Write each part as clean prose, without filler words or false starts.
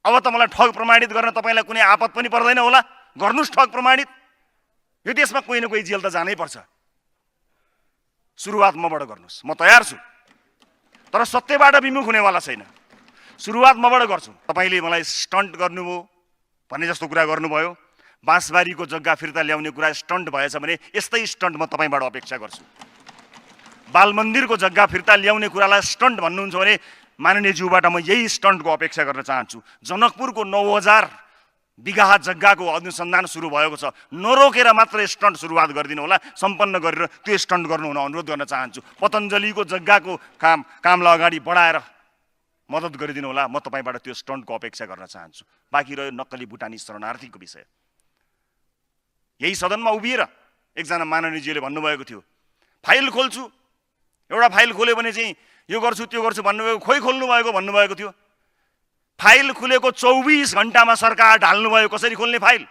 अब त मलाई ठग प्रमाणित गर्न तपाईलाई कुनै आपत पनि पर्दैन होला, गर्नुस् ठग प्रमाणित। यो देशमा कोही न कोही जेल त जानै पर्छ। सुरुवात मबाट गर्नुस्, म तयार छु, तर सत्यबाट विमुख हुनेवाला छैन। सुरुवात मबाट गर्छु। तपाईले मलाई स्टन्ट गर्नुभयो भन्ने जस्तो कुरा गर्नुभयो, बाँसबारीको जग्गा फिर्ता ल्याउने कुरा स्टन्ट भएछ भने यस्तै स्टन्ट म तपाईबाट अपेक्षा गर्छु। बाल मन्दिरको जग्गा फिर्ता ल्याउने कुरालाई स्टन्ट भन्नुहुन्छ भने माननीय ज्यूबाट म यही स्टन्टको अपेक्षा गर्न चाहन्छु। जनकपुरको 9000 बिघा जग्गाको अनुसन्धान सुरु भएको छ, नरोकेर मात्र स्टन्ट सुरुवात गरिदिनु होला, सम्पन्न गरेर त्यो स्टन्ट गर्नु हुन अनुरोध गर्न चाहन्छु। पतञ्जलिको जग्गाको कामलाई अगाडि बढाएर मद्दत गरिदिनु होला, म तपाईबाट त्यो स्टन्टको अपेक्षा गर्न चाहन्छु। बाँकी रह्यो नक्कली भुटानी शरणार्थीको विषय। यही सदनमा उभिएर एकजना माननीयजीले भन्नुभएको थियो फाइल खोल्छु, एउटा फाइल खोल्यो भने चाहिँ यो गर्छु त्यो गर्छु भन्नुभएको, खोइ खोल्नु भएको भन्नुभएको थियो। फाइल खुलेको 24 घण्टामा सरकार ढाल्नुभयो। कसरी खोल्ने फाइल?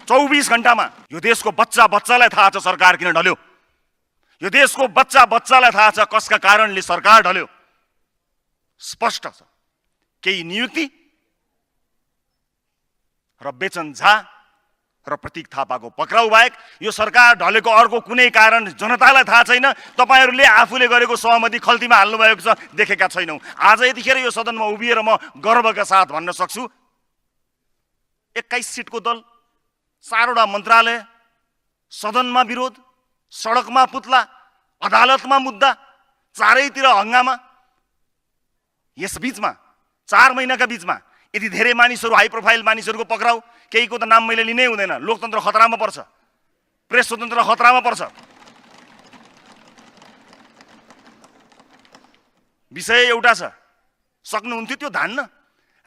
24 घण्टामा। यो देशको बच्चालाई थाहा छ सरकार किन ढल्यो। यो देशको बच्चालाई थाहा छ कसका कारणले सरकार ढल्यो। स्पष्ट छ। केही नियुक्ति र बेचन झा र प्रतीक थापाको पक्राउ बाहेक यो सरकार ढलेको अर्को कुनै कारण जनतालाई थाहा छैन। तपाईहरूले आफूले गरेको सहमति खल्तीमा हाल्नु भएको छ, देखेका छैनौँ। आज यतिखेर यो सदनमा उभिएर म गर्वका साथ भन्न सक्छु 21 सिटको दल, 4 वटा मन्त्रालय, सदनमा विरोध, सडकमा पुतला, अदालतमा मुद्दा, चारैतिर हङ्गामा। यस बीचमा 4 महिनाका बीचमा यति धेरै मानिसहरू, हाई प्रोफाइल मानिसहरूको पक्राउ, केहीको त नाम मैले लिनै हुँदैन। लोकतन्त्र खतरामा पर्छ, प्रेस स्वतन्त्र खतरामा पर्छ। विषय एउटा छ, सक्नुहुन्थ्यो त्यो धान्न।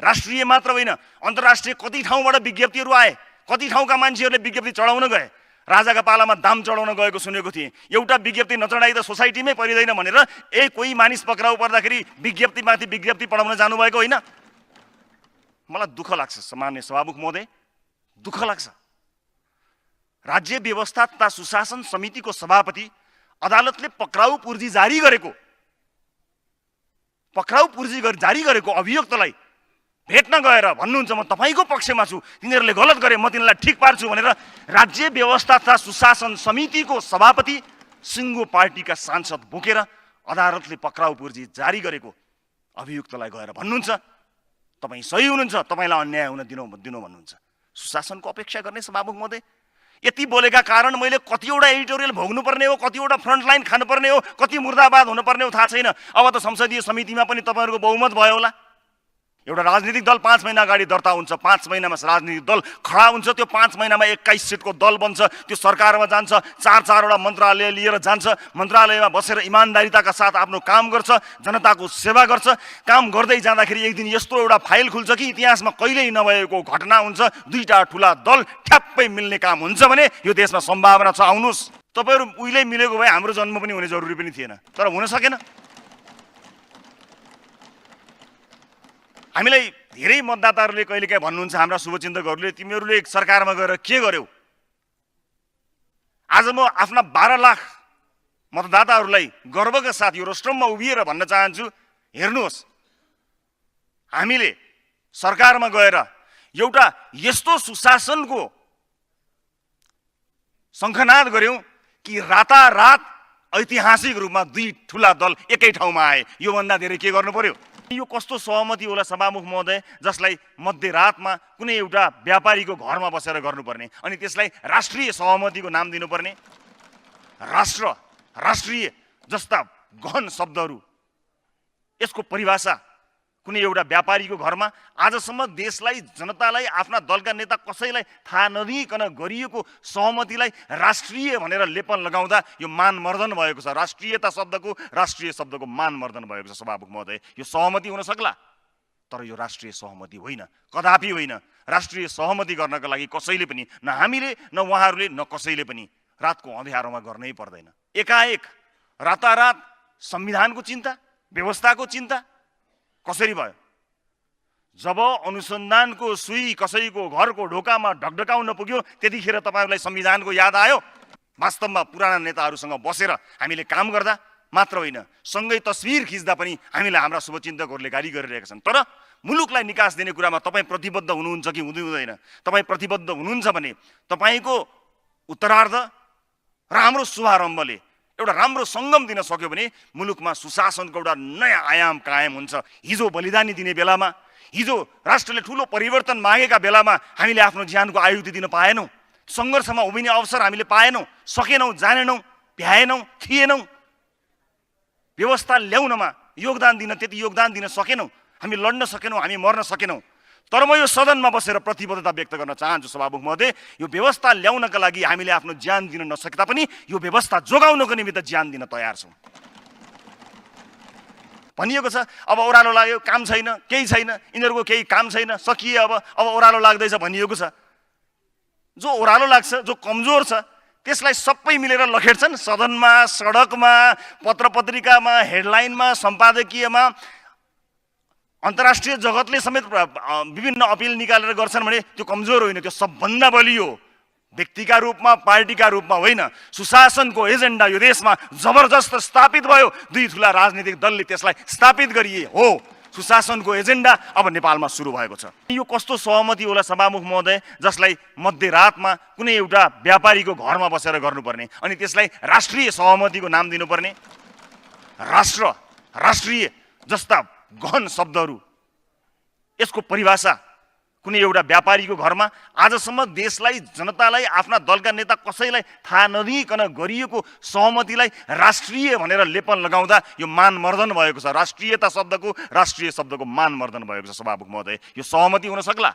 राष्ट्रिय मात्र होइन, अन्तर्राष्ट्रिय कति ठाउँबाट विज्ञप्तिहरू आए, कति ठाउँका मान्छेहरूले विज्ञप्ति चढाउन गए। राजाका पालामा दाम चढाउन गएको सुनेको थिएँ। एउटा विज्ञप्ति नचढाइ त सोसाइटीमै परिँदैन भनेर कोही मानिस पक्राउ पर्दाखेरि विज्ञप्तिमाथि विज्ञप्ति पढाउन जानुभएको होइन। मलाई दुःख लाग्छ माननीय सभामुख महोदय, दुःख लाग्छ। राज्य व्यवस्था तथा सुशासन समितिको सभापति अदालतले पक्राउ पूर्जी जारी गरेको अभियुक्तलाई भेट्न गएर भन्नुहुन्छ म तपाईको पक्षमा छु, तिनीहरूले गलत गरे, म तिनीहरूलाई ठिक पार्छु भनेर राज्य व्यवस्था तथा सुशासन समितिको सभापति सिङ्गो पार्टीका सांसद बोकेर अदालतले पक्राउ पूर्जी जारी गरेको अभियुक्तलाई गएर भन्नुहुन्छ तपाईँ सही हुनुहुन्छ, तपाईँलाई अन्याय हुन दिनु भन्नुहुन्छ। सुशासनको अपेक्षा गर्ने सभामुख महोदय, यति बोलेका कारण मैले कतिवटा एडिटोरियल भोग्नुपर्ने हो, कतिवटा फ्रन्टलाइन खानुपर्ने हो, कति मुर्दाबाद हुनुपर्ने हो थाहा छैन। अब त संसदीय समितिमा पनि तपाईँहरूको बहुमत भयो होला। एउटा राजनीतिक दल 5 महिना अगाडि दर्ता हुन्छ, 5 महिनामा राजनीतिक दल खडा हुन्छ, त्यो 5 महिनामा 21 सिटको दल बन्छ, त्यो सरकारमा जान्छ, 4-4 वटा मन्त्रालय लिएर जान्छ, मन्त्रालयमा बसेर इमान्दारिताका साथ आफ्नो काम गर्छ, जनताको सेवा गर्छ। काम गर्दै जाँदाखेरि एक दिन यस्तो एउटा फाइल खुल्छ कि इतिहासमा कहिल्यै नभएको घटना हुन्छ, 2टा ठुला दल ठ्याप्पै मिल्ने काम हुन्छ भने यो देशमा सम्भावना छ। आउनुहोस्, तपाईँहरू उहिल्यै मिलेको भए हाम्रो जन्म पनि हुने जरुरी पनि थिएन, तर हुन सकेन। हामीलाई धेरै मतदाताहरूले कहिलेकाहीँ भन्नुहुन्छ, हाम्रा शुभचिन्तकहरूले, तिमीहरूले सरकारमा गएर के गर्यौ? आज म आफ्ना 12 लाख मतदाताहरूलाई गर्वका साथ यो रोस्ट्रममा उभिएर भन्न चाहन्छु, हेर्नुहोस्, हामीले सरकारमा गएर एउटा यस्तो सुशासनको शङ्खनाद गर्यौं कि रातारात ऐतिहासिक रूपमा 2 ठुला दल एकै ठाउँमा आए। योभन्दा धेरै के गर्नु पर्यो? यो कस्तो सहमति होला सभामुख महोदय, जसलाई मध्यरातमा कुनै एउटा व्यापारीको घरमा बसेर गर्नुपर्ने अनि त्यसलाई राष्ट्रिय सहमतिको नाम दिनुपर्ने? राष्ट्रिय जस्ता गहन शब्दहरू, यसको परिभाषा कुनै एउटा व्यापारीको घरमा आजसम्म देशलाई, जनतालाई, आफ्ना दलका नेता कसैलाई थाहा नदिइकन गरिएको सहमतिलाई राष्ट्रिय भनेर लेपन लगाउँदा यो मानमर्दन भएको छ। राष्ट्रिय शब्दको मानमर्दन भएको छ सभामुख महोदय। यो सहमति हुन सक्ला, तर यो राष्ट्रिय सहमति होइन, कदापि होइन। राष्ट्रिय सहमति गर्नका लागि कसैले पनि, न हामीले, न उहाँहरूले, न कसैले पनि रातको अँध्यारोमा गर्नै पर्दैन। एकाएक रातारात संविधानको चिन्ता, व्यवस्थाको चिन्ता कसरी भयो? जब अनुसन्धानको सुई कसैको घरको ढोकामा ढकढकाउन पुग्यो त्यतिखेर तपाईहरुलाई संविधानको याद आयो? वास्तवमा पुराना नेताहरूसँग बसेर हामीले काम गर्दा मात्र होइन, सँगै तस्बिर खिच्दा पनि हामीलाई हाम्रा शुभचिन्तकहरूले गाली गरिरहेका छन्। तर मुलुकलाई निकास दिने कुरामा तपाईँ प्रतिबद्ध हुनुहुन्छ कि हुँदैन? तपाईँ प्रतिबद्ध हुनुहुन्छ भने तपाईँको उत्तरार्ध र हाम्रो शुभारम्भले एउटा राम्रो सङ्गम दिन सक्यो भने मुलुकमा सुशासनको एउटा नयाँ आयाम कायम हुन्छ। हिजो बलिदानी दिने बेलामा, हिजो राष्ट्रले ठुलो परिवर्तन मागेका बेलामा हामीले आफ्नो ज्यानको आहुति दिन पाएनौँ, सङ्घर्षमा उभिने अवसर हामीले पाएनौँ, सकेनौँ, जानेनौँ, भ्याएनौँ, थिएनौँ, व्यवस्था ल्याउनमा योगदान दिन त्यति योगदान दिन सकेनौँ, हामी लड्न सकेनौँ, हामी मर्न सकेनौँ। तर म यो सदनमा बसेर प्रतिबद्धता व्यक्त गर्न चाहन्छु सभामुख महोदय, यो व्यवस्था ल्याउनका लागि हामीले आफ्नो ज्यान दिन नसके तापनि यो व्यवस्था जोगाउनको निमित्त ज्यान दिन तयार छौँ। भनिएको छ अब ओह्रालो लाग्यो, काम छैन, केही छैन, यिनीहरूको केही काम छैन, सकिए अब ओह्रालो लाग्दैछ भनिएको छ। जो ओह्रालो लाग्छ, जो कमजोर छ, त्यसलाई सबै मिलेर लखेड्छन् सदनमा, सडकमा, पत्र पत्रिकामा, हेडलाइनमा, सम्पादकीयमा, अन्तर्राष्ट्रिय जगतले समेत विभिन्न अपिल निकालेर गर्छन् भने त्यो कमजोर होइन, त्यो सबभन्दा बलियो व्यक्तिका रूपमा, पार्टीका रूपमा होइन, सुशासनको एजेन्डा यो देशमा जबरजस्त स्थापित भयो। दुई ठुला राजनीतिक दलले त्यसलाई स्थापित गरिए हो। सुशासनको एजेन्डा अब नेपालमा सुरु भएको छ। यो कस्तो सहमति होला सभामुख महोदय, जसलाई मध्यरातमा कुनै एउटा व्यापारीको घरमा बसेर गर्नुपर्ने अनि त्यसलाई राष्ट्रिय सहमतिको नाम दिनुपर्ने? राष्ट्र, राष्ट्रिय जस्ता गहन शब्दहरू, यसको परिभाषा कुनै एउटा व्यापारीको घरमा आजसम्म देशलाई, जनतालाई, आफ्ना दलका नेता कसैलाई थाहा नदिइकन गरिएको सहमतिलाई राष्ट्रिय भनेर लेपन लगाउँदा यो मानमर्दन भएको छ। राष्ट्रियता शब्दको, राष्ट्रिय शब्दको मानमर्दन भएको छ सभामुख महोदय। यो सहमति हुन सक्ला,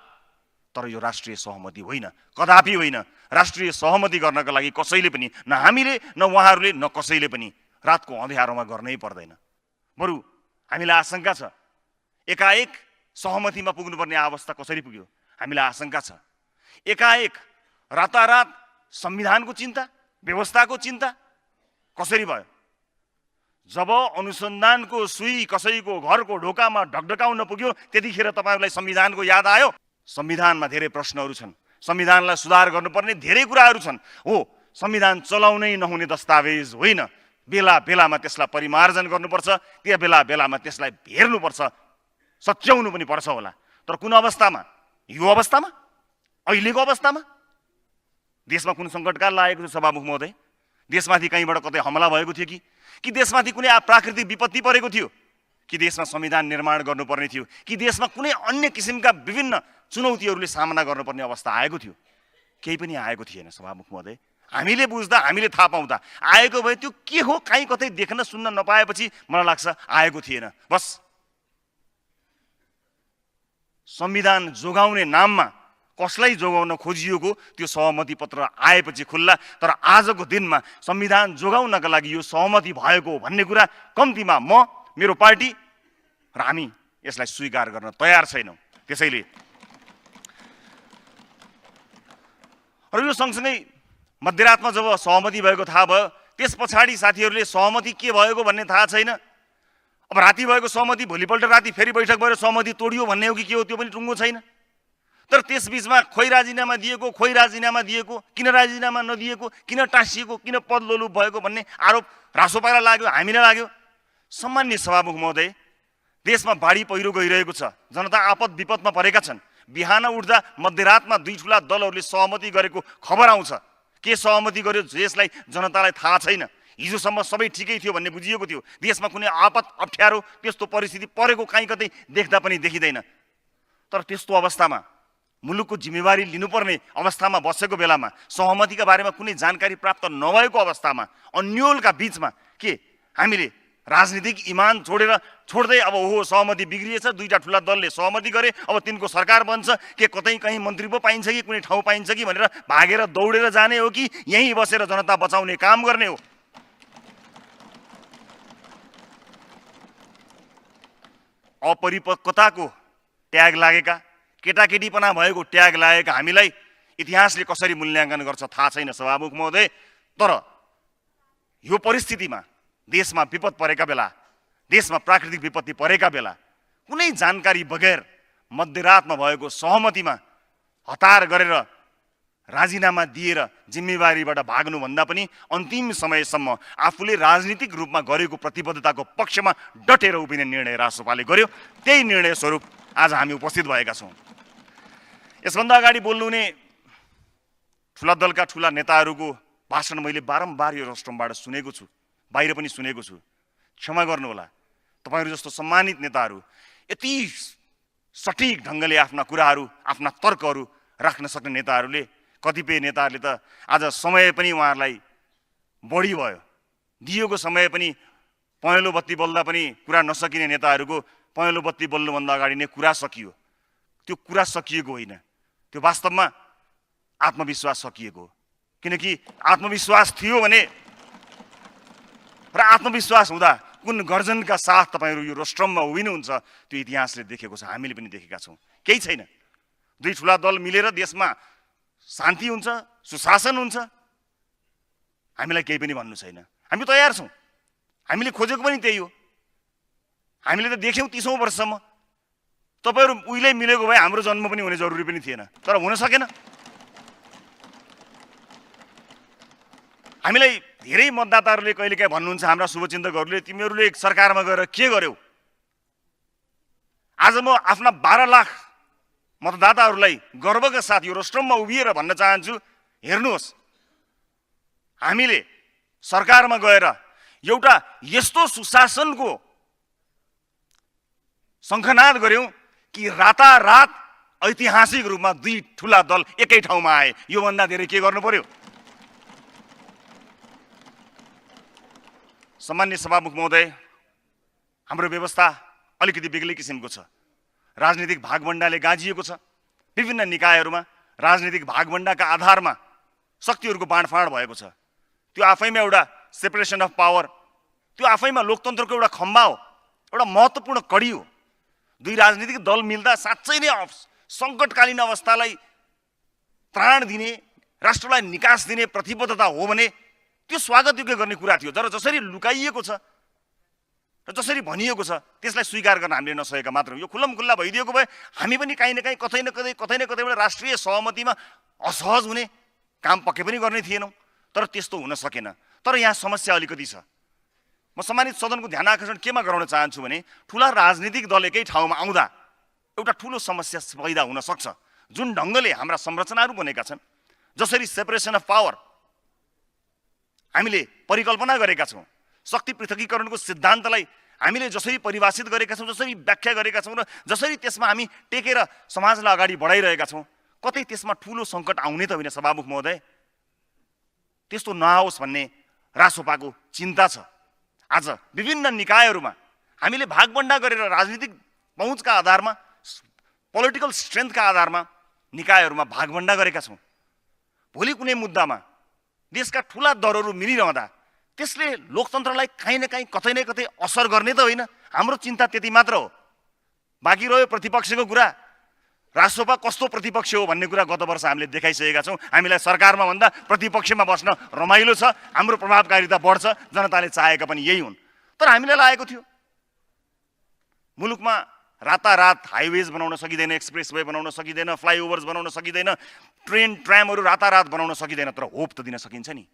तर यो राष्ट्रिय सहमति होइन, कदापि होइन। राष्ट्रिय सहमति गर्नका लागि कसैले पनि, न हामीले, न उहाँहरूले, न कसैले पनि रातको अँध्यारोमा गर्नै पर्दैन। बरु हामीलाई आशंका छ एकाएक सहमतिमा पुग्नुपर्ने अवस्था कसरी पुग्यो? हामीलाई आशंका छ एकाएक रातारात संविधानको चिन्ता, व्यवस्थाको चिन्ता कसरी भयो? जब अनुसन्धानको सुई कसैको घरको ढोकामा ढकढकाउन पुग्यो त्यतिखेर तपाईहरुलाई संविधानको याद आयो? संविधानमा धेरै प्रश्नहरू छन्, संविधानलाई सुधार गर्नुपर्ने धेरै कुराहरू छन्। हो, संविधान चलाउनै नहुने दस्तावेज होइन, बेला बेलामा त्यसलाई परिमार्जन गर्नुपर्छ, त्यो बेला बेलामा त्यसलाई हेर्नुपर्छ, सच्याउनु पनि पर्छ होला। तर कुन अवस्थामा? यो अवस्थामा, अहिलेको अवस्थामा देशमा कुन सङ्कटकाल लागेको थियो सभामुख महोदय? देशमाथि कहीँबाट कतै हमला भएको थियो कि देशमाथि कुनै प्राकृतिक विपत्ति परेको थियो कि देशमा संविधान निर्माण गर्नुपर्ने थियो कि देशमा कुनै अन्य किसिमका विभिन्न चुनौतीहरूले सामना गर्नुपर्ने अवस्था आएको थियो? केही पनि आएको थिएन सभामुख महोदय। हामीले बुझ्दा, हामीले थाहा पाउँदा आएको भए त्यो के हो कहीँ कतै देख्न सुन्न नपाएपछि मलाई लाग्छ आएको थिएन। बस संविधान जोगाउने नाममा कसलाई जोगाउन खोजिएको त्यो सहमति पत्र आएपछि खुल्ला। तर आजको दिनमा संविधान जोगाउनका लागि यो सहमति भएको भन्ने कुरा कम्तीमा म, मेरो पार्टी र हामी यसलाई स्वीकार गर्न तयार छैनौँ। त्यसैले र यो सँगसँगै मध्यरातमा जब सहमति भएको थाहा भयो त्यस पछाडि साथीहरूले सहमति के भएको भन्ने थाहा छैन। अब राति भएको सहमति भोलिपल्ट राति फेरि बैठक भएर सहमति तोडियो भन्ने हो कि के हो त्यो पनि टुङ्गो छैन। तर त्यसबीचमा खोइ राजीनामा दिएको, खोइ राजीनामा दिएको, किन राजीनामा नदिएको, किन टाँसिएको, किन पदलोलुप भएको भन्ने आरोप रासोपालाई लाग्यो, हामीलाई लाग्यो। सम्माननीय सभामुख महोदय, देशमा बाढी पहिरो गइरहेको छ, जनता आपद विपदमा परेका छन्। बिहान उठ्दा मध्यरातमा दुई ठुला दलहरूले सहमति गरेको खबर आउँछ। के सहमति गर्यो देशलाई, जनतालाई थाहा छैन। हिजोसम्म सबै ठिकै थियो भन्ने बुझिएको थियो। देशमा कुनै आपद अप्ठ्यारो त्यस्तो परिस्थिति परेको कहीँ कतै देख्दा पनि देखिँदैन। तर त्यस्तो अवस्थामा, मुलुकको जिम्मेवारी लिनुपर्ने अवस्थामा बसेको बेलामा, सहमतिका बारेमा कुनै जानकारी प्राप्त नभएको अवस्थामा, अन्योलका बीचमा के हामीले राजनीतिक इमान छोड्दै अब हो सहमति बिग्रिएछ, दुईटा ठुला दलले सहमति गरे, अब तिनको सरकार बन्छ, के कतै कहीँ मन्त्री पो पाइन्छ कि कुनै ठाउँ पाइन्छ कि भनेर भागेर दौडेर जाने हो कि यहीँ बसेर जनता बचाउने काम गर्ने हो? अपरिपक्वताको ट्याग लागेका, केटाकेटीपना भएको ट्याग लागेका हामीलाई इतिहासले कसरी मूल्याङ्कन गर्छ थाहा छैन सभामुख महोदय। तर यो परिस्थितिमा, देशमा विपद परेका बेला, देशमा प्राकृतिक विपत्ति परेका बेला कुनै जानकारी बगैर मध्यरातमा भएको सहमतिमा हतार गरेर राजीनामा दिएर जिम्मेवारीबाट भाग्नुभन्दा पनि अन्तिम समयसम्म आफूले राजनीतिक रूपमा गरेको प्रतिबद्धताको पक्षमा डटेर उभिने निर्णय रासोपाले गर्यो। त्यही निर्णय स्वरूप आज हामी उपस्थित भएका छौँ। यसभन्दा अगाडि बोल्नुहुने ठुला दलका ठुला नेताहरूको भाषण मैले बारम्बार यो रोस्ट्रमबाट सुनेको छु, बाहिर पनि सुनेको छु। क्षमा गर्नुहोला, तपाईहरू जस्तो सम्मानित नेताहरू, यति सठिक ढङ्गले आफ्ना कुराहरू, आफ्ना तर्कहरू राख्न सक्ने नेताहरूले, कतिपय नेताहरूले त आज समय पनि उहाँहरूलाई बढी भयो, दिएको समय पनि पहेँलो बत्ती बल्दा पनि कुरा नसकिने नेताहरूको पहेँलो बत्ती बल्नुभन्दा अगाडि नै कुरा सकियो। त्यो कुरा सकिएको होइन, त्यो वास्तवमा आत्मविश्वास सकिएको हो। किनकि आत्मविश्वास थियो भने र आत्मविश्वास हुँदा कुन गर्जनका साथ तपाईहरू यो रोस्ट्रममा उभिनुहुन्छ त्यो इतिहासले देखेको छ, हामीले पनि देखेका छौँ। केही छैन, दुई ठुला दल मिलेर देशमा शान्ति हुन्छ, सुशासन हुन्छ, हामीलाई केही पनि भन्नु छैन। हामी तयार छौँ, हामीले खोजेको पनि त्यही हो। हामीले त देख्यौँ 30औं वर्षसम्म। तपाईहरू उहिले मिलेको भए हाम्रो जन्म पनि हुने जरुरी पनि थिएन, तर हुन सकेन। हामीलाई धेरै मतदाताहरूले कहिलेकाहीँ भन्नुहुन्छ, हाम्रा शुभचिन्तकहरूले, तिमीहरूले सरकारमा गएर के गर्यौ? आज म आफ्ना 12 लाख मतदाताहरूलाई गर्वका साथ यो रोस्ट्रममा उभिएर भन्न चाहन्छु, हेर्नुहोस्, हामीले सरकारमा गएर एउटा यस्तो सुशासनको शङ्खनाद गर्यौं कि रातारात ऐतिहासिक रूपमा दुई ठुला दल एकै ठाउँमा आए। योभन्दा धेरै के गर्नु पर्यो? सम्मान्य सभामुख महोदय, हाम्रो व्यवस्था अलिकति बेग्लै किसिमको छ। राजनीतिक भागभण्डाले गाजिएको छ। विभिन्न निकायहरूमा राजनीतिक भागभण्डाका आधारमा शक्तिहरूको बाँडफाँड भएको छ। त्यो आफैमा एउटा सेपरेसन अफ पावर, त्यो आफैमा लोकतन्त्रको एउटा खम्बा हो, एउटा महत्त्वपूर्ण कडी हो। दुई राजनीतिक दल मिल्दा साँच्चै नै सङ्कटकालीन अवस्थालाई त्राण दिने, राष्ट्रलाई निकास दिने प्रतिबद्धता हो भने त्यो स्वागतयोग्य गर्ने कुरा थियो। तर जसरी लुकाइएको छ र जसरी भनिएको छ त्यसलाई स्वीकार गर्न हामीले नसकेका मात्र हो। यो खुल्लमखुल्ला भइदिएको भए हामी पनि काहीँ न काहीँ कतै न कतैबाट राष्ट्रिय सहमतिमा असहज हुने काम पक्कै पनि गर्ने थिएनौँ। तर त्यस्तो हुन सकेन। तर यहाँ समस्या अलिकति छ। म सम्मानित सदनको ध्यान आकर्षण केमा गराउन चाहन्छु भने ठुला राजनीतिक दल एकै ठाउँमा आउँदा एउटा ठुलो समस्या पैदा हुन सक्छ। जुन ढङ्गले हाम्रा संरचनाहरू बनेका छन्, जसरी सेपरेसन अफ पावर हामीले परिकल्पना गरेका छौँ, शक्ति पृथकीकरणको सिद्धान्तलाई हामीले जसरी परिभाषित गरेका छौँ, जसरी व्याख्या गरेका छौँ र जसरी त्यसमा हामी टेकेर समाजलाई अगाडि बढाइरहेका छौँ, कतै त्यसमा ठुलो सङ्कट आउने त होइन सभामुख महोदय? त्यस्तो नआओस् भन्ने रासोपाको चिन्ता छ। आज विभिन्न निकायहरूमा हामीले भागभण्डा गरेर राजनीतिक पहुँचका आधारमा, पोलिटिकल स्ट्रेन्थका आधारमा निकायहरूमा भागभण्डा गरेका छौँ। भोलि कुनै मुद्दामा देशका ठुला दरहरू मिलिरहँदा त्यसले लोकतन्त्रलाई काहीँ न काहीँ कतै न कतै असर गर्ने त होइन। हाम्रो चिन्ता त्यति मात्र हो। बाँकी रह्यो प्रतिपक्षको कुरा। रासोपा कस्तो प्रतिपक्ष हो भन्ने कुरा गत वर्ष हामीले देखाइसकेका छौँ। हामीलाई सरकारमा भन्दा प्रतिपक्षमा बस्न रमाइलो छ, हाम्रो प्रभावकारिता बढ्छ, जनताले चाहेका पनि यही हुन्। तर हामीलाई लागेको थियो मुलुकमा रातारात हाइवेज बनाउन सकिँदैन, एक्सप्रेसवे बनाउन सकिँदैन, फ्लाइओभर्स बनाउन सकिँदैन, ट्रेन ट्रामहरू रातारात बनाउन सकिँदैन। तर होप त दिन सकिन्छ नि।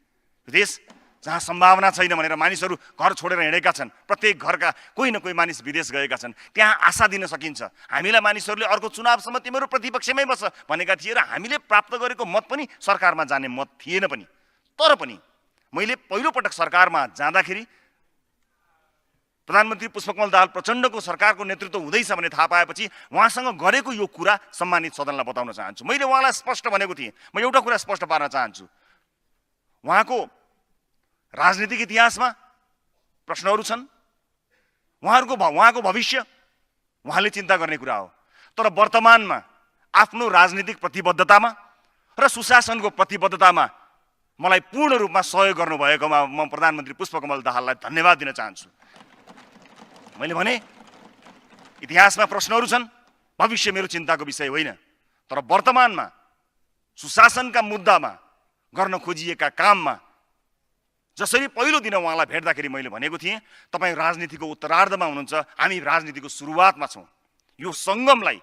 देश जहाँ सम्भावना छैन भनेर मानिसहरू घर छोडेर हिँडेका छन्, प्रत्येक घरका कोही न कोही मानिस विदेश गएका छन्, त्यहाँ आशा दिन सकिन्छ। हामीलाई मानिसहरूले अर्को चुनावसम्म तिमीहरू प्रतिपक्षमै बस भनेका थिए र हामीले प्राप्त गरेको मत पनि सरकारमा जाने मत थिएन पनि। तर पनि मैले पहिलोपटक सरकारमा जाँदाखेरि प्रधानमन्त्री पुष्पकमल दाहाल प्रचण्डको सरकारको नेतृत्व हुँदैछ भन्ने थाहा पाएपछि उहाँसँग गरेको यो कुरा सम्मानित सदनलाई बताउन चाहन्छु। मैले उहाँलाई स्पष्ट भनेको थिएँ, म एउटा कुरा स्पष्ट पार्न चाहन्छु। उहाँको राजनीतिक इतिहासमा प्रश्नहरू छन्, उहाँको भविष्य उहाँले चिन्ता गर्ने कुरा हो। तर वर्तमानमा आफ्नो राजनीतिक प्रतिबद्धतामा र सुशासनको प्रतिबद्धतामा मलाई पूर्ण रूपमा सहयोग गर्नुभएकोमा म प्रधानमन्त्री पुष्पकमल दाहाललाई धन्यवाद दिन चाहन्छु। मैले भने इतिहासमा प्रश्नहरू छन्, भविष्य मेरो चिन्ताको विषय होइन। तर वर्तमानमा सुशासनका मुद्दामा गर्न खोजिएका काममा जसरी पहिलो दिन उहाँलाई भेट्दाखेरि मैले भनेको थिएँ, तपाईँ राजनीतिको उत्तरार्धमा हुनुहुन्छ, हामी राजनीतिको सुरुवातमा छौँ। यो सङ्गमलाई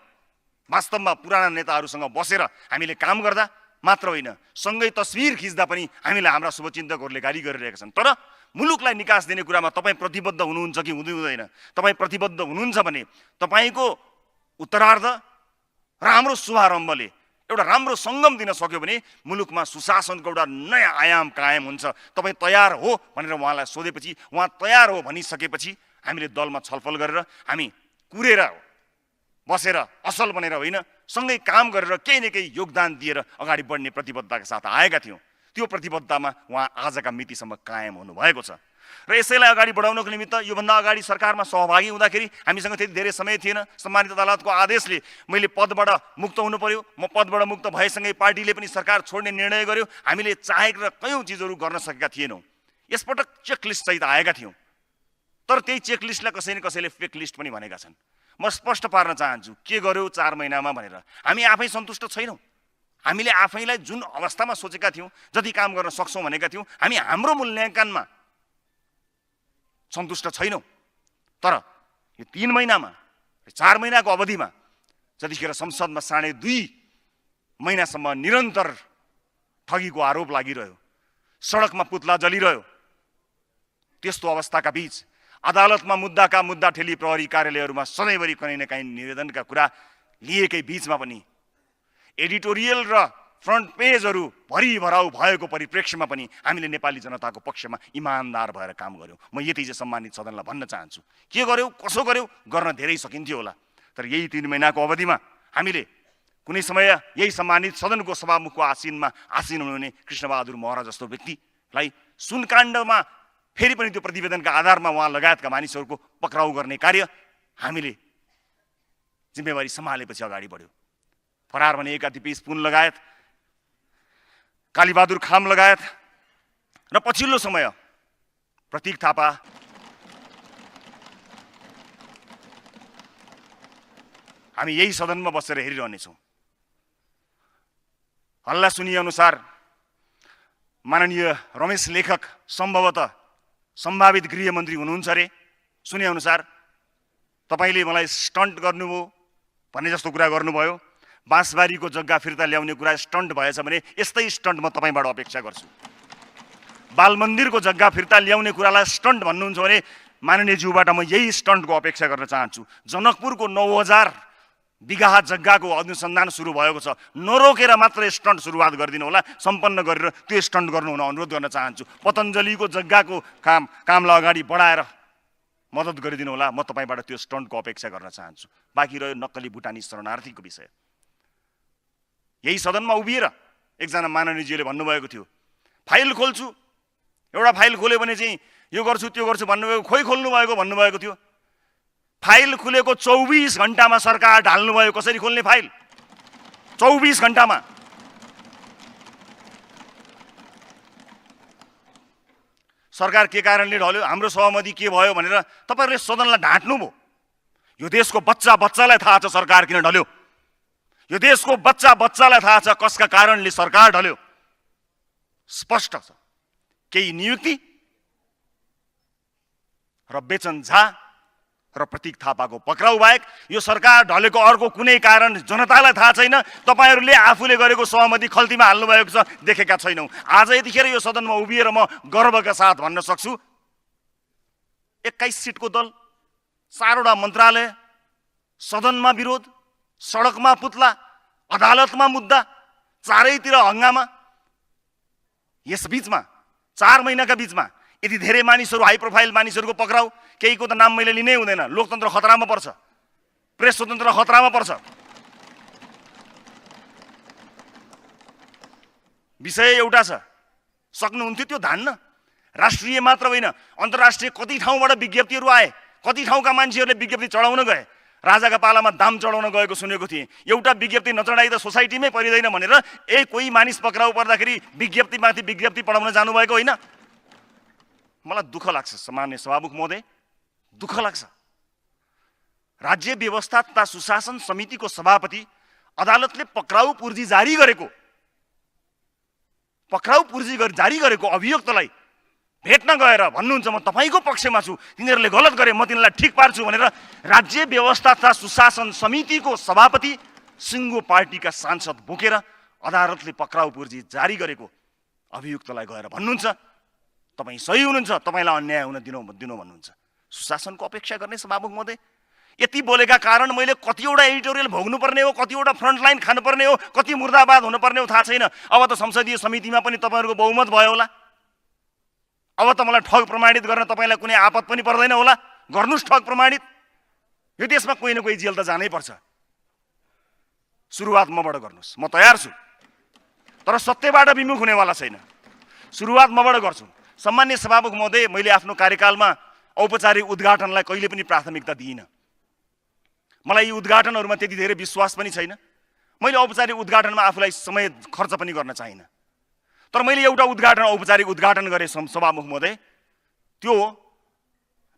वास्तवमा पुराना नेताहरूसँग बसेर हामीले काम गर्दा मात्र होइन, सँगै तस्बिर खिच्दा पनि हामीलाई हाम्रा शुभचिन्तकहरूले गाली गरिरहेका छन्। तर मुलुकलाई निकास दिने कुरामा तपाईँ प्रतिबद्ध हुनुहुन्छ कि हुँदैन? तपाईँ प्रतिबद्ध हुनुहुन्छ भने तपाईँको उत्तरार्ध र हाम्रो शुभारम्भले एउटा राम्रो सङ्गम दिन सक्यो भने मुलुकमा सुशासनको एउटा नयाँ आयाम कायम हुन्छ। तपाईँ तयार हो भनेर उहाँलाई सोधेपछि उहाँ तयार हो भनिसकेपछि हामीले दलमा छलफल गरेर हामी कुरेर बसेर असल बनेर होइन, सँगै काम गरेर केही न केही योगदान दिएर अगाडि बढ्ने प्रतिबद्धताका साथ आएका थियौँ। त्यो प्रतिबद्धतामा उहाँ आजका मितिसम्म कायम हुनुभएको छ र यसैलाई अगाडि बढाउनको निमित्त योभन्दा अगाडि सरकारमा सहभागी हुँदाखेरि हामीसँग त्यति धेरै समय थिएन। सम्मानित अदालतको आदेशले मैले पदबाट मुक्त हुनु पर्यो। म पदबाट मुक्त भएसँगै पार्टीले पनि सरकार छोड्ने निर्णय गर्यो। हामीले चाहेका कयौँ चिजहरू गर्न सकेका थिएनौँ। यसपटक चेकलिस्ट सहित आएका थियौँ, तर त्यही चेकलिस्टलाई कसै न कसैले फेक लिस्ट पनि भनेका छन्। म स्पष्ट पार्न चाहन्छु के गर्यो 4 महिनामा भनेर। हामी आफै सन्तुष्ट छैनौँ। हामीले आफैलाई जुन अवस्थामा सोचेका थियौँ, जति काम गर्न सक्छौँ भनेका थियौँ, हामी हाम्रो मूल्याङ्कनमा सन्तुष्ट छैनौँ। तर यो 3 महिनामा 4 महिनाको अवधिमा जतिखेर संसदमा 2.5 महिनासम्म निरन्तर ठगीको आरोप लागिरह्यो, सडकमा पुतला जलिरह्यो, त्यस्तो अवस्थाका बीच अदालतमा मुद्दा ठेली प्रहरी कार्यालयहरूमा सधैँभरि कुनै न कुनै निवेदनका कुरा लिएकै बीचमा पनि एडिटोरियल र फ्रन्ट पेजहरू भरिभराउ भएको परिप्रेक्ष्यमा पनि हामीले नेपाली जनताको पक्षमा इमानदार भएर काम गर्यौँ। म यति चाहिँ सम्मानित सदनलाई भन्न चाहन्छु। के गर्यौ, कसो गर्यौ, गर्न धेरै सकिन्थ्यो होला, तर यही 3 महिनाको अवधिमा हामीले कुनै समय यही सम्मानित सदनको सभामुखको आसीन हुनुहुने कृष्णबहादुर महरा जस्तो व्यक्तिलाई सुनकाण्डमा फेरि पनि त्यो प्रतिवेदनका आधारमा उहाँ लगायतका मानिसहरूको पक्राउ गर्ने कार्य हामीले जिम्मेवारी सम्हालेपछि अगाडि बढ्यो। फरार भनिएका दिपेश पुन लगायत, कालीबहादुर खाम लगायत र पछिल्लो समय प्रतीक थापा, हामी यही सदनमा बसेर हेरिरहनेछौँ। हल्ला सुनिए अनुसार माननीय रमेश लेखक सम्भवतः सम्भावित गृहमन्त्री हुनुहुन्छ अरे। सुने अनुसार तपाईँले मलाई स्टन्ट गर्नुभयो भन्ने जस्तो कुरा गर्नुभयो। बाँसबारीको जग्गा फिर्ता ल्याउने कुरा स्टन्ट भएछ भने यस्तै स्टन्ट म तपाईँबाट अपेक्षा गर्छु। बालमन्दिरको जग्गा फिर्ता ल्याउने कुरालाई स्टन्ट भन्नुहुन्छ भने माननीय ज्यूबाट म यही स्टन्टको अपेक्षा गर्न चाहन्छु। जनकपुरको 9,000 बिघा जग्गाको अनुसन्धान सुरु भएको छ, नरोकेर मात्र स्टन्ट सुरुवात गरिदिनु होला, सम्पन्न गरेर त्यो स्टन्ट गर्नु हुन अनुरोध गर्न चाहन्छु। पतञ्जलीको जग्गाको कामलाई अगाडि बढाएर मद्दत गरिदिनु होला, म तपाईँबाट त्यो स्टन्टको अपेक्षा गर्न चाहन्छु। बाँकी रह्यो नक्कली भुटानी शरणार्थीको विषय। यही सदनमा उभिएर एकजना माननीयजीले भन्नुभएको थियो फाइल खोल्छु, एउटा फाइल खोल्यो भने चाहिँ यो गर्छु त्यो गर्छु भन्नुभएको, खोइ खोल्नु भएको भन्नुभएको थियो। फाइल खुलेको 24 घण्टामा सरकार ढाल्नुभयो। कसरी खोल्ने फाइल? 24 घण्टामा। सरकार के कारणले ढल्यो, हाम्रो सहमति के भयो भनेर तपाईहरुले सदनलाई ढाँट्नुभयो। यो देशको बच्चालाई थाहा छ सरकार किन ढल्यो। यो देशको बच्चालाई थाहा छ कसका कारणले सरकार ढल्यो। स्पष्ट छ। केही नियुक्ति र बेचन झा र प्रतीक थापाको पक्राउ बाहेक यो सरकार ढलेको अर्को कुनै कारण जनतालाई थाहा छैन। तपाईहरुले आफूले गरेको सहमति खल्तीमा हाल्नु भएको छ, देखेका छैनौ। आज यतिखेर यो सदनमा उभिएर म गर्वका साथ भन्न सक्छु 21 सिटको दल, 4 वटा मन्त्रालय, सदनमा विरोध, सडकमा पुतला, अदालतमा मुद्दा, चारैतिर हंगामा। यस बीचमा 4 महिनाका बीचमा यति धेरै मानिसहरू, हाई प्रोफाइल मानिसहरूको पक्राउ, केहीको त नाम मैले लिनै हुँदैन। लोकतन्त्र खतरामा पर्छ, प्रेस स्वतन्त्र खतरामा पर्छ। विषय एउटा छ, सक्नुहुन्थ्यो त्यो धान्न। राष्ट्रिय मात्र होइन, अन्तर्राष्ट्रिय कति ठाउँबाट विज्ञप्तिहरू आए, कति ठाउँका मान्छेहरूले विज्ञप्ति चढाउन गए। राजाका पालामा दाम चढाउन गएको सुनेको थिएँ। एउटा विज्ञप्ति नचढाइ त सोसाइटीमै परिदैन भनेर कोही मानिस पक्राउ पर्दाखेरि विज्ञप्तिमाथि विज्ञप्ति पढाउन जानुभएको होइन। मलाई दुःख लाग्छ सामान्य सभामुख महोदय, दुःख लाग्छ। राज्य व्यवस्था तथा सुशासन समितिको सभापति अदालतले पक्राउ पूर्जी जारी गरेको अभियुक्तलाई भेट्न गएर भन्नुहुन्छ म तपाईको पक्षमा छु, तिनीहरूले गलत गरे, म तिनीलाई ठिक पार्छु भनेर राज्य व्यवस्था तथा सुशासन समितिको सभापति सिङ्गो पार्टीका सांसद बोकेर अदालतले पक्राउ पूर्जी जारी गरेको अभियुक्तलाई गएर भन्नुहुन्छ तपाईँ सही हुनुहुन्छ, तपाईँलाई अन्याय हुन दिनु भन्नुहुन्छ। सुशासनको अपेक्षा गर्ने सभामुख महोदय, यति बोलेका कारण मैले कतिवटा एडिटोरियल भोग्नुपर्ने हो, कतिवटा फ्रन्टलाइन खानुपर्ने हो, कति मुर्दाबाद हुनुपर्ने हो थाहा छैन। अब त संसदीय समितिमा पनि तपाईँहरूको बहुमत भयो होला। अब त मलाई ठग प्रमाणित गर्न तपाईँलाई कुनै आपत पनि पर्दैन होला। गर्नुस् ठग प्रमाणित। यो देशमा कोही न कोही जेल त जानै पर्छ। सुरुवात मबाट गर्नुस्, म तयार छु, तर सत्यबाट विमुख हुनेवाला छैन। सुरुवात मबाट गर्छु। सम्माननीय सभामुख महोदय, मैले आफ्नो कार्यकालमा औपचारिक उद्घाटनलाई कहिले पनि प्राथमिकता दिइनँ। मलाई यी उद्घाटनहरूमा त्यति धेरै विश्वास पनि छैन। मैले औपचारिक उद्घाटनमा आफूलाई समय खर्च पनि गर्न चाहिनँ। तर मैले एउटा औपचारिक उद्घाटन गरेँ सभामुख महोदय, त्यो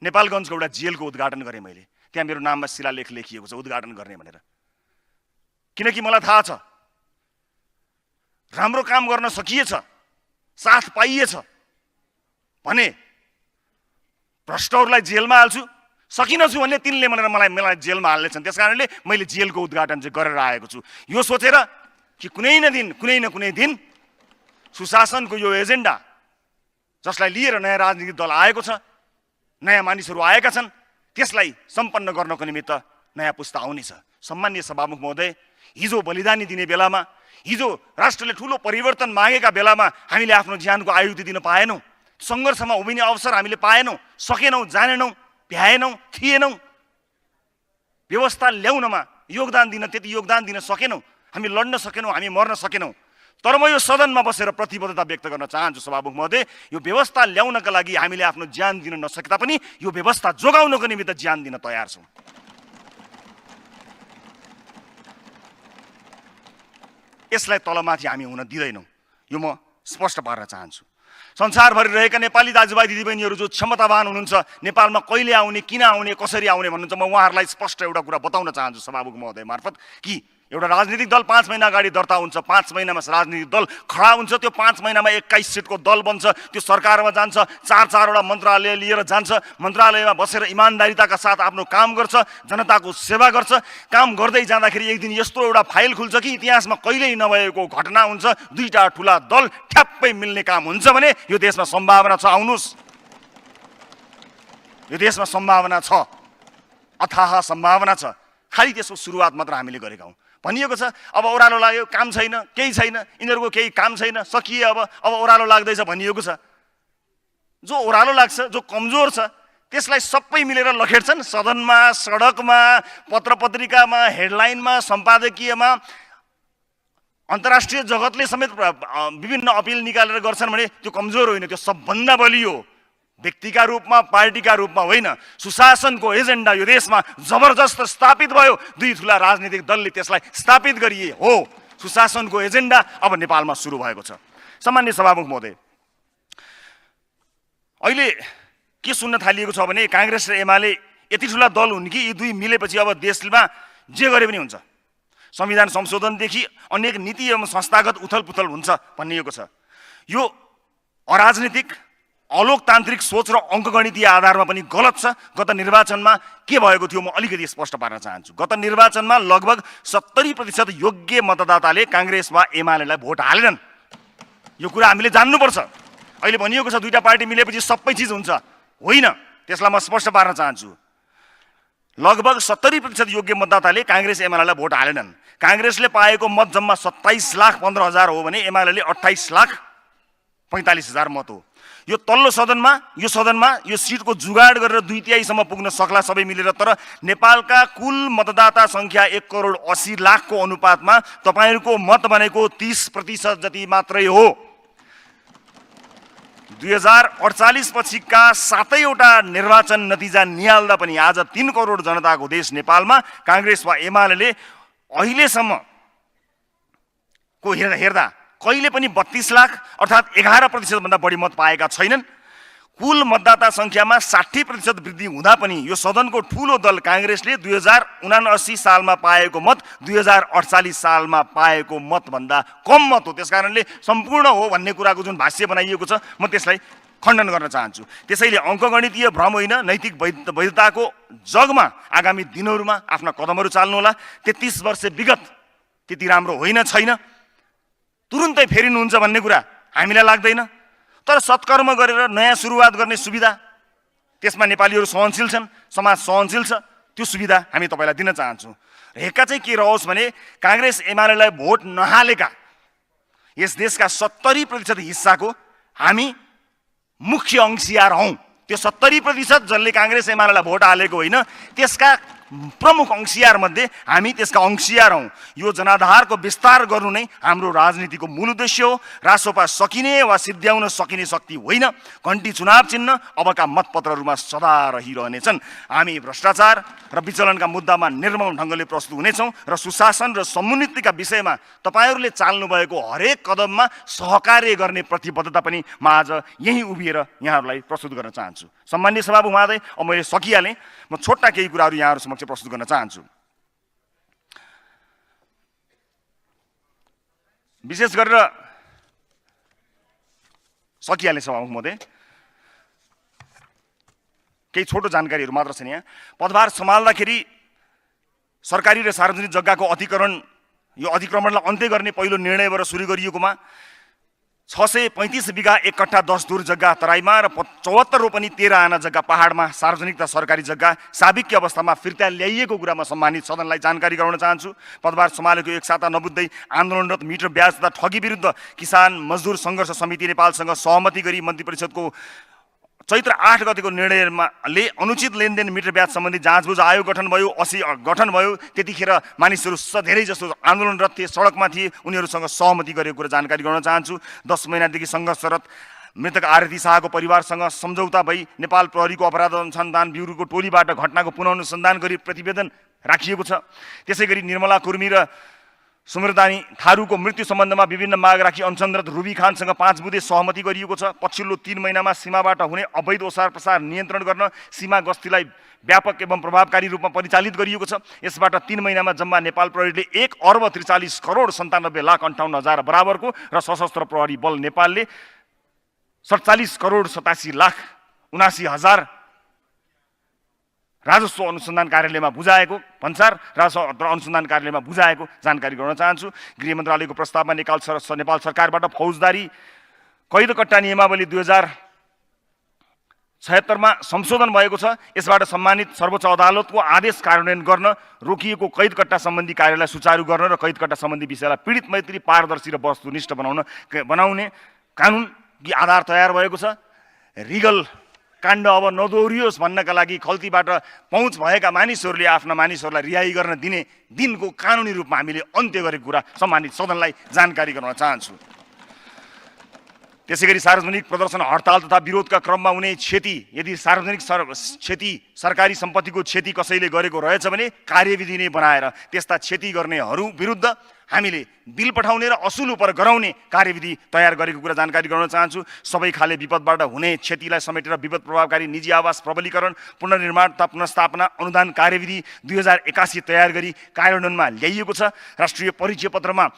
नेपालगञ्जको एउटा जेलको उद्घाटन गरेँ मैले। त्यहाँ मेरो नाममा शिलालेख लेखिएको छ उद्घाटन गर्ने भनेर। किनकि मलाई थाहा छ राम्रो काम गर्न सकिएछ, साथ पाइएछ भने भ्रष्टहरूलाई जेलमा हाल्छु, सकिनछु भने तिनले मलाई जेलमा हाल्नेछन्। त्यसकारणले मैले जेलको उद्घाटन चाहिँ गरेर आएको छु, यो सोचेर कि कुनै न कुनै दिन सुशासनको यो एजेन्डा जसलाई लिएर नयाँ राजनीतिक दल आएको छ, नयाँ मानिसहरू आएका छन्, त्यसलाई सम्पन्न गर्नको निमित्त नयाँ पुस्ता आउनेछ। सम्माननीय सभामुख महोदय, हिजो बलिदानी दिने बेलामा, हिजो राष्ट्रले ठुलो परिवर्तन मागेका बेलामा हामीले आफ्नो ज्यानको आयुधि दिन पाएनौँ। सङ्घर्षमा उभिने अवसर हामीले पाएनौँ, सकेनौँ, जानेनौँ, भ्याएनौँ, थिएनौँ। व्यवस्था ल्याउनमा योगदान दिन सकेनौँ। हामी लड्न सकेनौँ, हामी मर्न सकेनौँ। तर म यो सदनमा बसेर प्रतिबद्धता व्यक्त गर्न चाहन्छु सभामुख महोदय, यो व्यवस्था ल्याउनका लागि हामीले आफ्नो ज्यान दिन नसके तापनि यो व्यवस्था जोगाउनको निमित्त ज्यान दिन तयार छौँ। यसलाई तलमाथि हामी हुन दिँदैनौँ, यो म स्पष्ट पार्न चाहन्छु। संसारभरि रहेका नेपाली दाजुभाइ दिदीबहिनीहरू जो क्षमतावान हुनुहुन्छ, नेपालमा कहिले आउने, किन आउने, कसरी आउने भन्नुहुन्छ, म उहाँहरूलाई स्पष्ट एउटा कुरा बताउन चाहन्छु सभामुख महोदय मार्फत कि एउटा राजनीतिक दल 5 महिना अगाडि दर्ता हुन्छ, 5 महिनामा राजनीतिक दल खडा हुन्छ, त्यो 5 महिनामा 21 सिटको दल बन्छ, त्यो सरकारमा जान्छ, 4-4वटा मन्त्रालय लिएर जान्छ, मन्त्रालयमा बसेर इमान्दारिताका साथ आफ्नो काम गर्छ, जनताको सेवा गर्छ। काम गर्दै जाँदाखेरि एक दिन यस्तो एउटा फाइल खुल्छ कि इतिहासमा कहिल्यै नभएको घटना हुन्छ, 2टा ठुला दल ठ्याप्पै मिल्ने काम हुन्छ भने यो देशमा सम्भावना छ, आउनुस्। यो देशमा सम्भावना छ, अथाह सम्भावना छ। खालि त्यसको सुरुवात मात्र हामीले गरेका हौँ। भनिएको छ अब ओह्रालो लाग्यो, काम छैन, केही छैन, यिनीहरूको केही काम छैन, सकिए अब ओह्रालो लाग्दैछ भनिएको छ। जो ओह्रालो लाग्छ, जो कमजोर छ, त्यसलाई सबै मिलेर लखेड्छन् सदनमा, सडकमा, पत्रपत्रिकामा, हेडलाइनमा, सम्पादकीयमा। अन्तर्राष्ट्रिय जगतले समेत विभिन्न अपिल निकालेर गर्छन् भने त्यो कमजोर होइन, त्यो सबभन्दा बलियो व्यक्तिका रूपमा, पार्टीका रूपमा होइन। सुशासनको एजेन्डा यो देशमा जबरजस्त स्थापित भयो, 2 ठुला राजनीतिक दलले त्यसलाई स्थापित गरिए हो। सुशासनको एजेन्डा अब नेपालमा सुरु भएको छ। सम्माननीय सभामुख महोदय, अहिले के सुन्न थालिएको छ भने कांग्रेस र एमाले यति ठुला दल हुन् कि यी दुई मिलेपछि अब देशमा जे गरे पनि हुन्छ, संविधान संशोधनदेखि अनेक नीति एवं संस्थागत उथलपुथल हुन्छ भनिएको छ। यो अराजनीतिक, अलोकतान्त्रिक सोच र अङ्कगणितीय आधारमा पनि गलत छ। गत निर्वाचनमा के भएको थियो म अलिकति स्पष्ट पार्न चाहन्छु। गत निर्वाचनमा लगभग 70% योग्य मतदाताले कांग्रेस वा एमालेलाई भोट हालेनन्। यो कुरा हामीले जान्नुपर्छ। अहिले भनिएको छ 2टा पार्टी मिलेपछि सबै चिज हुन्छ, होइन। त्यसलाई म स्पष्ट पार्न चाहन्छु। लगभग 70% योग्य मतदाताले कांग्रेस एमालेलाई भोट हालेनन्। कांग्रेसले पाएको मत जम्मा 27,15,000 हो भने एमालेले 28,45,000 मत हो। यो तल्लो सदनमा यो सिटको जुगाड गरेर 2/3 पुग्न सक्ला सबै मिलेर, तर नेपालका कुल मतदाता संख्या 1,80,00,000 को अनुपातमा तपाईहरुको मत भनेको 30% जति मात्रै हो। 2048 पछिका 7वटा निर्वाचन नतिजा निहाल्दा पनि आज 3 करोड जनताको देश नेपालमा कांग्रेस वा एमालेले अहिलेसम्म को हेर्दा कहिले पनि 32 लाख अर्थात् 11% भन्दा बढी मत पाएका छैनन्। कुल मतदाता संख्यामा 60% वृद्धि हुँदा पनि यो सदनको ठूलो दल कांग्रेसले 2079 सालमा पाएको मत 2048 सालमा पाएको मत भन्दा कम मत हो। त्यसकारणले सम्पूर्ण हो भन्ने कुराको जुन भाष्य बनाइएको छ म त्यसलाई खण्डन गर्न चाहन्छु। त्यसैले अङ्कगणितीय भ्रम होइन, नैतिक वैधताको जगमा आगामी दिनहरूमा आफ्ना कदमहरू चाल्नु होला। 33 वर्ष विगत त्यति राम्रो होइन छैन। तुरुन्तै फेरिनुहुन्छ भन्ने कुरा हामीलाई लाग्दैन। तर सत्कर्म गरेर नयाँ सुरुवात गर्ने सुविधा, त्यसमा नेपालीहरू सहनशील छन्, समाज सहनशील छ, त्यो सुविधा हामी तपाईँलाई दिन चाहन्छौँ। हेक्का चाहिँ के रहोस् भने काङ्ग्रेस एमालेलाई भोट नहालेका यस देशका 70% हिस्साको हामी मुख्य अंशियार हौँ। त्यो 70% जसले काङ्ग्रेस एमालेलाई भोट हालेको होइन, त्यसका प्रमुख अंशियार मध्ये हामी त्यसका अंशियार हौँ। यो जनाधारको विस्तार गर्नु नै हाम्रो राजनीतिको मूल उद्देश्य हो। रासोपा सकिने वा सिद्ध्याउन सकिने शक्ति होइन। घन्टी चुनाव चिन्ह अबका मतपत्रहरूमा सदा रहिरहनेछन्। हामी भ्रष्टाचार र विचलनका मुद्दामा निर्मल ढङ्गले प्रस्तुत हुनेछौँ र सुशासन र समुन्नतिका विषयमा तपाईँहरूले चाल्नु भएको हरेक कदममा सहकार्य गर्ने प्रतिबद्धता पनि म आज यहीँ उभिएर यहाँहरूलाई प्रस्तुत गर्न चाहन्छु। सम्माननीय सभामुख महोदय, अब मैले सकिहालेँ। म छोटा केही कुराहरू यहाँहरू समक्ष प्रस्तुत गर्न चाहन्छु। विशेष गरेर सकिहाल्ने सभामुख महोदय, केही छोटो जानकारीहरू मात्र छन् यहाँ। पदभार सम्हाल्दाखेरि सरकारी र सार्वजनिक जग्गाको अतिक्रमणलाई अन्त्य गर्ने पहिलो निर्णयबाट सुरु गरिएकोमा 635 बिघा 1 कट्ठा 10 दूर जग्गा तराईमा र 74 रोपनी 13 आना जग्गा पहाडमा सार्वजनिक तथा सरकारी जग्गा साबिक्य अवस्थामा फिर्ता ल्याइएको कुरामा सम्मानित सदनलाई जानकारी गराउन चाहन्छु। पदभार सम्हालेको एक साता नबुझ्दै आन्दोलनरत मिटर ब्याज तथा ठगी विरुद्ध किसान मजदुर सङ्घर्ष समिति नेपालसँग सहमति गरी मन्त्री परिषदको चैत्र 8 गतेको निर्णयले अनुचित लेनदेन मिटर ब्याज सम्बन्धी जाँचबुझ आयोग गठन भयो। त्यतिखेर मानिसहरू धेरै जसो आन्दोलनरत थिए, सडकमा थिए, उनीहरूसँग सहमति गरेको कुरा जानकारी गराउन चाहन्छु। 10 महिनादेखि सङ्घर्षरत मृतक आरती शाहको परिवारसँग सम्झौता भई नेपाल प्रहरीको अपराध अनुसन्धान ब्युरोको टोलीबाट घटनाको पुनः अनुसन्धान गरी प्रतिवेदन राखिएको छ। त्यसै गरी निर्मला कुर्मी र सुमरदानी थारूको मृत्यु सम्बन्धमा विभिन्न माग राखी अनसनरत रुबी खानसँग 5 बुँदे सहमति गरिएको छ। पछिल्लो 3 महिनामा सीमाबाट हुने अवैध ओसार प्रसार नियन्त्रण गर्न सीमा गस्तीलाई व्यापक एवं प्रभावकारी रूपमा परिचालित गरिएको छ। यसबाट 3 महिनामा जम्मा नेपाल प्रहरीले 1 अर्ब 43 करोड 97 लाख 58 हजार बराबरको र सशस्त्र प्रहरी बल नेपालले 47 करोड 87 लाख 79 हजार राजस्व अनुसन्धान कार्यालयमा बुझाएको भन्सार राजस्व अनुसन्धान कार्यालयमा बुझाएको जानकारी गराउन चाहन्छु। गृह मन्त्रालयको प्रस्तावमा नेपाल सरकारबाट फौजदारी कैद कट्टा नियमावली 2076 मा संशोधन भएको छ। यसबाट सम्मानित सर्वोच्च अदालतको आदेश कार्यान्वयन गर्न रोकिएको कैद कट्टा सम्बन्धी कार्यलाई सुचारू गर्न र कैद कट्टा सम्बन्धी विषयलाई पीडित मैत्री, पारदर्शी र वस्तुनिष्ठ बनाउने कानुनी आधार तयार भएको छ। रिगल काण्ड अब नदोहोरियोस् भन्नका लागि खल्तीबाट पहुँच भएका मानिसहरूले आफ्ना मानिसहरूलाई रिहाई गर्न दिने दिनको कानुनी रूपमा हामीले अन्त्य गरेको कुरा सम्मानित सदनलाई जानकारी गराउन चाहन्छु। त्यसैगरी सार्वजनिक प्रदर्शन, हडताल तथा विरोधका क्रममा हुने क्षति, यदि सार्वजनिक क्षति, सरकारी सम्पत्तिको क्षति कसैले गरेको रहेछ भने कार्यविधि नै बनाएर त्यस्ता क्षति गर्नेहरू विरुद्ध हामीले बिल पठाउने र असुल उप गराउने कार्यविधि तयार गरेको कुरा जानकारी गराउन चाहन्छु। सबै खाले विपदबाट हुने क्षतिलाई समेटेर विपद प्रभावकारी निजी आवास प्रबलीकरण, पुनर्निर्माण तथा पुनर्स्थापना अनुदान कार्यविधि 2081 तयार गरी कार्यान्वयनमा ल्याइएको छ। राष्ट्रिय परिचय पत्रमा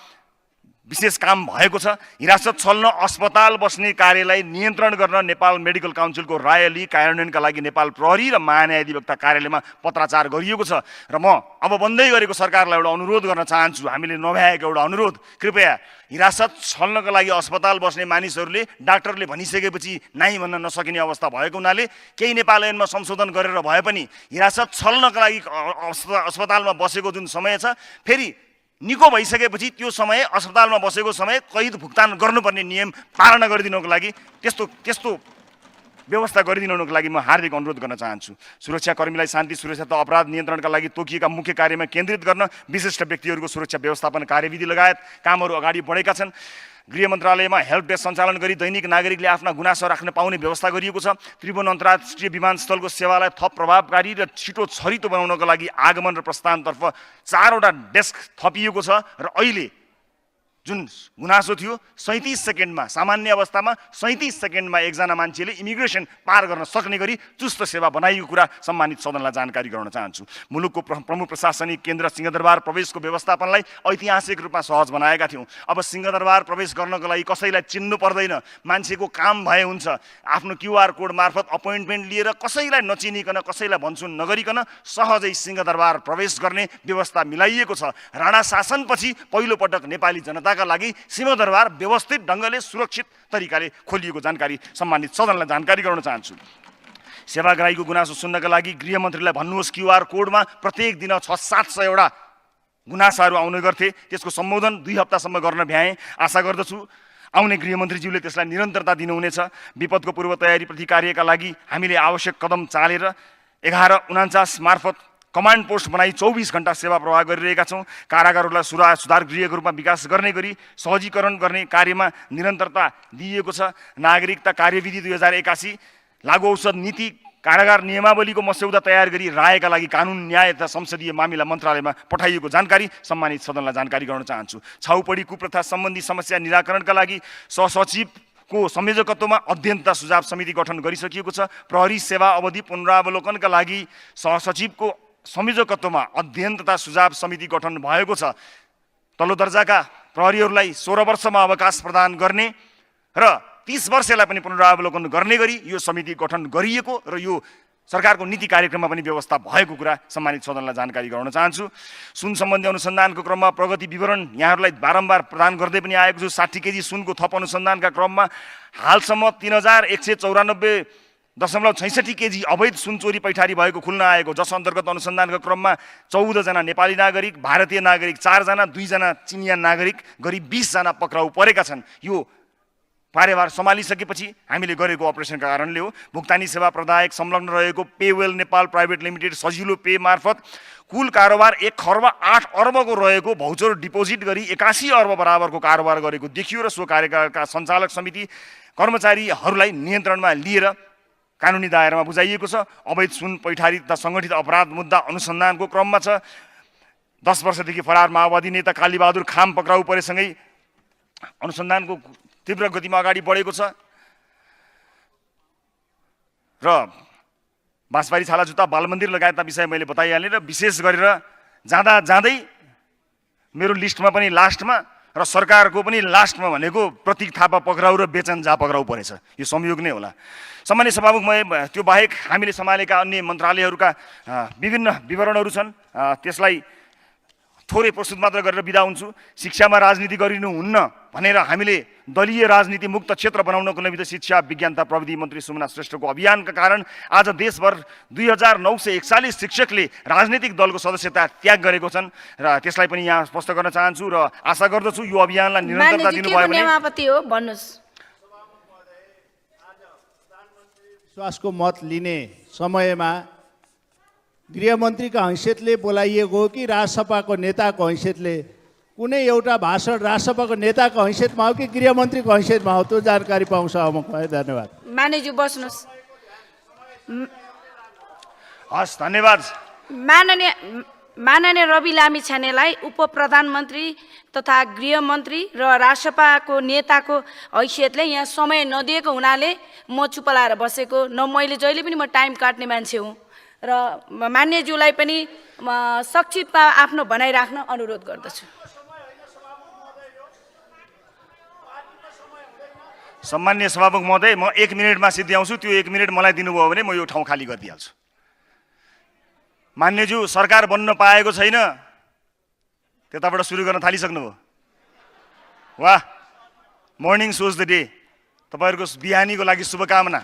विशेष काम भएको छ। हिरासत छल्न अस्पताल बस्ने कार्यलाई नियन्त्रण गर्न नेपाल मेडिकल काउन्सिलको राय लिई कार्यान्वयनका लागि नेपाल प्रहरी र महान्यायाधिवक्ता कार्यालयमा पत्राचार गरिएको छ। र म अब बन्दै गरेको सरकारलाई एउटा अनुरोध गर्न चाहन्छु, हामीले नभ्याएको एउटा अनुरोध, कृपया हिरासत छल्नका लागि अस्पताल बस्ने मानिसहरूले डाक्टरले भनिसकेपछि नाइ भन्न नसकिने अवस्था भएको हुनाले केही नेपाल ऐनमा संशोधन गरेर भए पनि हिरासत छल्नका लागि अस्पतालमा बसेको जुन समय छ, फेरि निको भइसकेपछि त्यो समय अस्पतालमा बसेको समय कैद भुक्तान गर्नुपर्ने नियम पालना गरिदिनको लागि त्यस्तो व्यवस्था गरिदिनुको लागि म हार्दिक अनुरोध गर्न चाहन्छु। सुरक्षाकर्मीलाई शान्ति, सुरक्षा तथा अपराध नियन्त्रणका लागि तोकिएका मुख्य कार्यमा केन्द्रित गर्न विशिष्ट व्यक्तिहरूको सुरक्षा व्यवस्थापन कार्यविधि लगायत कामहरू अगाडि बढेका छन्। गृह मन्त्रालयमा हेल्प डेस्क सञ्चालन गरी दैनिक नागरिकले आफ्ना गुनासो राख्न पाउने व्यवस्था गरिएको छ। त्रिभुवन अन्तर्राष्ट्रिय विमानस्थलको सेवालाई थप प्रभावकारी र छिटो छरितो बनाउनको लागि आगमन र प्रस्थानतर्फ 4 वटा डेस्क थपिएको छ र अहिले जुन गुनासो थियो 37 सेकेन्डमा, सामान्य अवस्थामा 37 सेकेन्डमा एकजना मान्छेले इमिग्रेसन पार गर्न सक्ने गरी चुस्त सेवा बनाइएको कुरा सम्मानित सदनलाई जानकारी गराउन चाहन्छु। मुलुकको प्रमुख प्रशासनिक केन्द्र सिंहदरबार प्रवेशको व्यवस्थापनलाई ऐतिहासिक रूपमा सहज बनाएका थियौँ। अब सिंहदरबार प्रवेश गर्नको लागि कसैलाई चिन्नु पर्दैन, मान्छेको काम भए हुन्छ। आफ्नो QR कोड मार्फत अपोइन्टमेन्ट लिएर कसैलाई नचिनिकन, कसैलाई भन्छुन नगरिकन सहजै सिंहदरबार प्रवेश गर्ने व्यवस्था मिलाइएको छ। राणा शासनपछि पहिलो पटक नेपाली जनता सुरक्षाका लागि सिंहदरबार व्यवस्थित ढङ्गले सुरक्षित तरिकाले खोलिएको जानकारी सम्मानित सदनलाई जानकारी गराउन चाहन्छु। सेवाग्राहीको गुनासो सुन्नका लागि गृहमन्त्रीलाई भन्नुहोस् क्युआर कोडमा प्रत्येक दिन 600-700 गुनासाहरू आउने गर्थे, त्यसको सम्बोधन 2 हप्तासम्म गर्न भ्याएँ। आशा गर्दछु आउने गृहमन्त्रीज्यूले त्यसलाई निरन्तरता दिनुहुनेछ। विपदको पूर्व तयारीप्रति कार्यका लागि हामीले आवश्यक कदम चालेर 1149 मार्फत कमान्ड पोस्ट बनाई 24 घण्टा सेवा प्रवाह गरिरहेका छौँ। कारागारहरूलाई सुधार गृहको रूपमा विकास गर्ने गरी सहजीकरण गर्ने कार्यमा निरन्तरता दिइएको छ। नागरिकता कार्यविधि 2081 लागू औषध नीति कारागार नियमावलीको मस्यौदा तयार गरी रायका लागि कानुन न्याय तथा संसदीय मामिला मन्त्रालयमा पठाइएको जानकारी सम्मानित सदनलाई जानकारी गराउन चाहन्छु। छाउपडी कुप्रथा सम्बन्धी समस्या निराकरणका लागि सहसचिवको संयोजकत्वमा अध्ययन तथा सुझाव समिति गठन गरिसकिएको छ। प्रहरी सेवा अवधि पुनरावलोकनका लागि सहसचिवको संयोजकत्वमा अध्ययन तथा सुझाव समिति गठन भएको छ। तल्लो दर्जाका प्रहरीहरूलाई 16 वर्षमा अवकाश प्रदान गर्ने र 30 वर्षलाई पनि पुनरावलोकन गर्ने गरी यो समिति गठन गरिएको र यो सरकारको नीति कार्यक्रममा पनि व्यवस्था भएको कुरा सम्मानित सदनलाई जानकारी गराउन चाहन्छु। सुन सम्बन्धी अनुसन्धानको क्रममा प्रगति विवरण यहाँहरूलाई बारम्बार प्रदान गर्दै पनि आएको छु। 60 केजी सुनको थप अनुसन्धानका क्रममा हालसम्म 3194.66 केजी अवैध सुन चोरी पैठारी भएको खुल्न आएको, जस अन्तर्गत अनुसन्धानका क्रममा 14 जना नेपाली नागरिक, भारतीय नागरिक 4 जना, 2 जना चिनिया नागरिक गरी 20 जना पक्राउ परेका छन्। यो कार्यभार सम्हालिसकेपछि हामीले गरेको अपरेसनका कारणले हो। भुक्तानी सेवा प्रदायक संलग्न रहेको पेवेल नेपाल प्राइभेट लिमिटेड सजिलो पे मार्फत कुल कारोबार 1 खर्ब 8 अर्बको रहेको भौचर डिपोजिट गरी 81 अर्ब बराबरको कारोबार गरेको देखियो र सो कार्यकालका सञ्चालक समिति कर्मचारीहरूलाई नियन्त्रणमा लिएर कानुनी दायरामा बुझाइएको छ। अवैध सुन पैठारी तथा सङ्गठित अपराध मुद्दा अनुसन्धानको क्रममा छ। 10 वर्षदेखि फरार माओवादी नेता कालीबहादुर खाम पक्राउ परेसँगै अनुसन्धानको तीव्र गतिमा अगाडि बढेको छ र बाँसबारी छालाजुत्ता बालमन्दिर लगायतका विषय मैले बताइहालेँ र विशेष गरेर जाँदै मेरो लिस्टमा पनि लास्टमा र सरकारको पनि लास्टमा भनेको प्रतीक थापा पक्राउ र बेचन झा पक्राउ परेछ। यो संयोग नै होला। सामान्य सभामुख त्यो बाहेक हामीले सम्हालेका अन्य मन्त्रालयहरूका विभिन्न विवरणहरू छन्, त्यसलाई थोरै प्रस्तुत मात्र गरेर बिदा हुन्छु। शिक्षामा राजनीति गरिनुहुन्न भनेर हामीले दलीय राजनीति मुक्त क्षेत्र बनाउनको निमित्त शिक्षा विज्ञान तथा प्रविधि मन्त्री सुमना श्रेष्ठको अभियानका कारण आज देशभर 2941 शिक्षकले राजनीतिक दलको सदस्यता त्याग गरेको छन् र त्यसलाई पनि यहाँ स्पष्ट गर्न चाहन्छु र आशा गर्दछु यो अभियानलाई निरन्तरता दिनुभयो भने विश्वासको मत लिने समयमा गृहमन्त्रीका हैसियतले बोलाइएको हो कि राजसभाको नेताको हैसियतले? कुनै एउटा भाषण राजसभाको नेताको हैसियतमा हो कि गृहमन्त्रीको हैसियतमा हो? त्यो जानकारी पाउँछ अमुक भयो। धन्यवाद। मान्यज्यू बस्नुहोस्। हस्, धन्यवाद। माननीय रवि लामिछानेलाई उप प्रधानमन्त्री तथा गृहमन्त्री र राजसभाको नेताको हैसियतले यहाँ समय नदिएको हुनाले म चुप लाएर बसेको। न मैले जहिले पनि म टाइम काट्ने मान्छे हुँ र मान्यज्यूलाई पनि संक्षिप्तमा आफ्नो भनाइ राख्न अनुरोध गर्दछु। सम्मान्य सभामुख महोदय, म 1 मिनटमा सिद्ध्याउँछु। त्यो 1 मिनट मलाई दिनुभयो भने म यो ठाउँ खाली गरिदिइहाल्छु। मान्यज्यू सरकार बन्न पाएको छैन, त्यताबाट सुरु गर्न थालिसक्नुभयो। वाह, मर्निङ सोज द डे। तपाईँहरूको बिहानीको लागि शुभकामना।